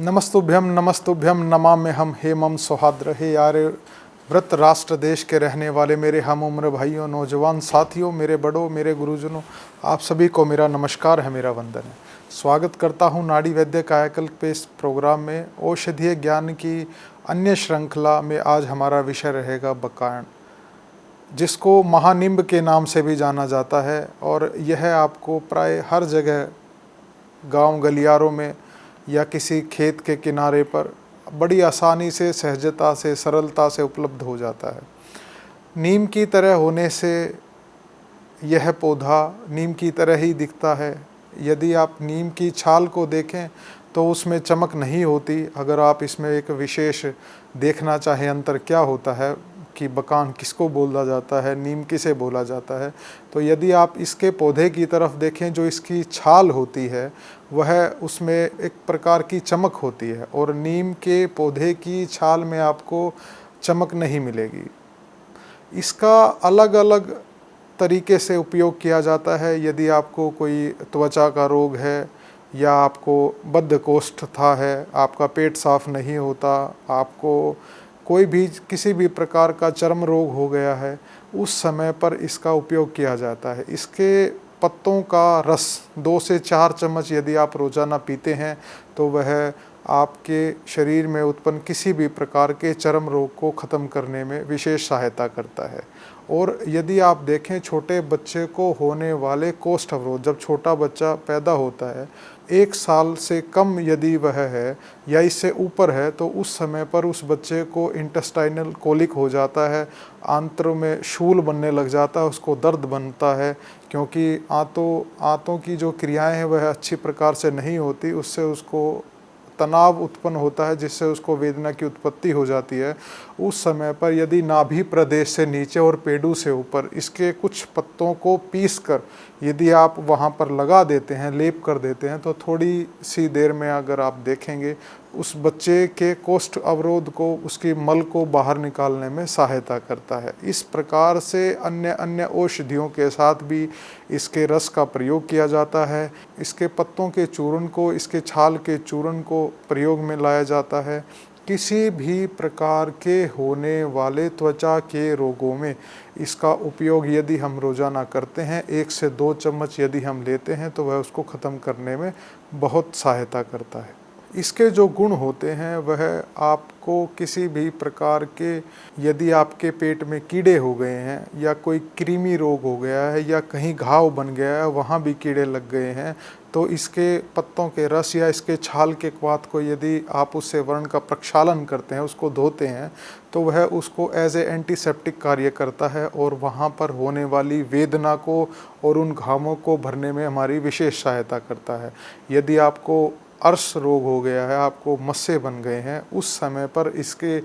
नमस्तुभ्यम नमस्तुभ्यम नमाम्यहम् हेमं सौहार्द्र। हे आर्य व्रत राष्ट्र देश के रहने वाले मेरे हम उम्र भाइयों, नौजवान साथियों, मेरे बड़ों, मेरे गुरुजनों, आप सभी को मेरा नमस्कार है, मेरा वंदन है। स्वागत करता हूं नाड़ी वैद्य कायाकल्प पे इस प्रोग्राम में। औषधीय ज्ञान की अन्य श्रृंखला में आज हमारा विषय रहेगा बकायन, जिसको महानिम्ब के नाम से भी जाना जाता है। और यह आपको प्राय हर जगह गांव गलियारों में या किसी खेत के किनारे पर बड़ी आसानी से, सहजता से, सरलता से उपलब्ध हो जाता है। नीम की तरह होने से यह पौधा नीम की तरह ही दिखता है। यदि आप नीम की छाल को देखें तो उसमें चमक नहीं होती। अगर आप इसमें एक विशेष देखना चाहें अंतर क्या होता है कि बकान किसको बोला जाता है, नीम किसे बोला जाता है, तो यदि आप इसके पौधे की तरफ देखें, जो इसकी छाल होती है वह उसमें एक प्रकार की चमक होती है, और नीम के पौधे की छाल में आपको चमक नहीं मिलेगी। इसका अलग अलग तरीके से उपयोग किया जाता है। यदि आपको कोई त्वचा का रोग है, या आपको बद्धकोष्ठता है, आपका पेट साफ नहीं होता, आपको कोई भी किसी भी प्रकार का चर्म रोग हो गया है, उस समय पर इसका उपयोग किया जाता है। इसके पत्तों का रस 2 से 4 चम्मच यदि आप रोज़ाना पीते हैं तो वह आपके शरीर में उत्पन्न किसी भी प्रकार के चर्म रोग को ख़त्म करने में विशेष सहायता करता है। और यदि आप देखें, छोटे बच्चे को होने वाले कोष्ठ अवरोध, जब छोटा बच्चा पैदा होता है, 1 साल से कम यदि वह है या इससे ऊपर है, तो उस समय पर उस बच्चे को इंटेस्टाइनल कोलिक हो जाता है, आंत्रों में शूल बनने लग जाता है, उसको दर्द बनता है, क्योंकि आंतों की जो क्रियाएं हैं वह अच्छी प्रकार से नहीं होती। उससे उसको तनाव उत्पन्न होता है, जिससे उसको वेदना की उत्पत्ति हो जाती है। उस समय पर यदि नाभि प्रदेश से नीचे और पेडू से ऊपर इसके कुछ पत्तों को पीसकर यदि आप वहाँ पर लगा देते हैं, लेप कर देते हैं, तो थोड़ी सी देर में अगर आप देखेंगे, उस बच्चे के कोष्ठ अवरोध को, उसकी मल को बाहर निकालने में सहायता करता है। इस प्रकार से अन्य औषधियों के साथ भी इसके रस का प्रयोग किया जाता है। इसके पत्तों के चूर्ण को, इसके छाल के चूर्ण को प्रयोग में लाया जाता है। किसी भी प्रकार के होने वाले त्वचा के रोगों में इसका उपयोग यदि हम रोज़ाना करते हैं, 1 से 2 चम्मच यदि हम लेते हैं, तो वह उसको ख़त्म करने में बहुत सहायता करता है। इसके जो गुण होते हैं वह आपको किसी भी प्रकार के, यदि आपके पेट में कीड़े हो गए हैं, या कोई कृमि रोग हो गया है, या कहीं घाव बन गया है, वहाँ भी कीड़े लग गए हैं, तो इसके पत्तों के रस या इसके छाल के क्वाथ को यदि आप उससे व्रण का प्रक्षालन करते हैं, उसको धोते हैं, तो वह उसको एज ए एंटीसेप्टिक कार्य करता है, और वहाँ पर होने वाली वेदना को और उन घावों को भरने में हमारी विशेष सहायता करता है। यदि आपको अर्श रोग हो गया है, आपको मस्से बन गए हैं, उस समय पर इसके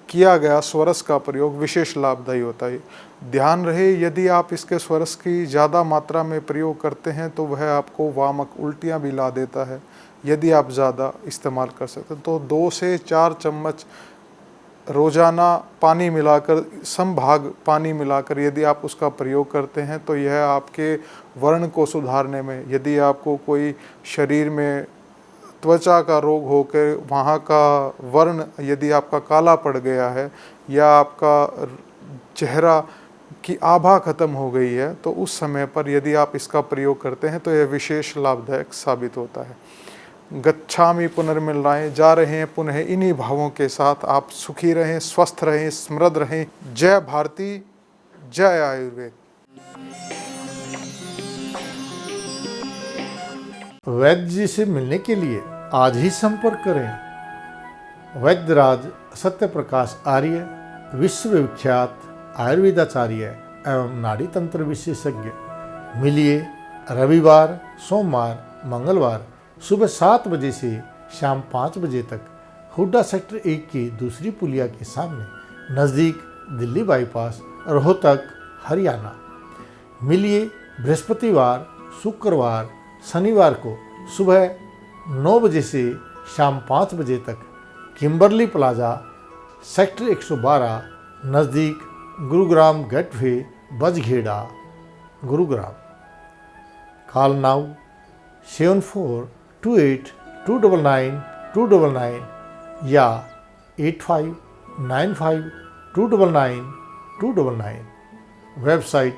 किया गया स्वरस का प्रयोग विशेष लाभदायी होता है। ध्यान रहे, यदि आप इसके स्वरस की ज़्यादा मात्रा में प्रयोग करते हैं तो वह आपको वामक उल्टियाँ भी ला देता है। यदि आप ज़्यादा इस्तेमाल कर सकते हैं तो 2 से 4 चम्मच रोज़ाना पानी मिलाकर, समभाग पानी मिलाकर यदि आप उसका प्रयोग करते हैं, तो यह आपके वर्ण को सुधारने में, यदि आपको कोई शरीर में त्वचा का रोग होकर वहाँ का वर्ण यदि आपका काला पड़ गया है, या आपका चेहरा की आभा खत्म हो गई है, तो उस समय पर यदि आप इसका प्रयोग करते हैं तो यह विशेष लाभदायक साबित होता है। गच्छामि पुनर्मिलनाय, जा रहे हैं पुनः इन्हीं भावों के साथ। आप सुखी रहें, स्वस्थ रहें, समृद्ध रहें। जय भारती, जय आयुर्वेद। वैद्य जी से मिलने के लिए आज ही संपर्क करें। वैद्यराज सत्य प्रकाश आर्य, विश्वविख्यात आयुर्वेदाचार्य एवं नाड़ी तंत्र विशेषज्ञ। मिलिए रविवार, सोमवार, मंगलवार सुबह 7 बजे से शाम 5 बजे तक हुड्डा सेक्टर 1 की दूसरी पुलिया के सामने, नज़दीक दिल्ली बाईपास, रोहतक, हरियाणा। मिलिए बृहस्पतिवार, शुक्रवार, शनिवार को सुबह 9 बजे से शाम 5 बजे तक किम्बरली प्लाजा, सेक्टर 112, नज़दीक Gurugram gateway, Bajghera, Gurugram. Call now 7428 299 299 या 8595299299। Website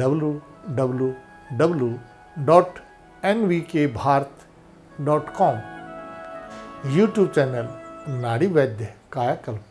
www.nvkbharat.com। यूट्यूब चैनल नाड़ी वैद्य कायाकल्प।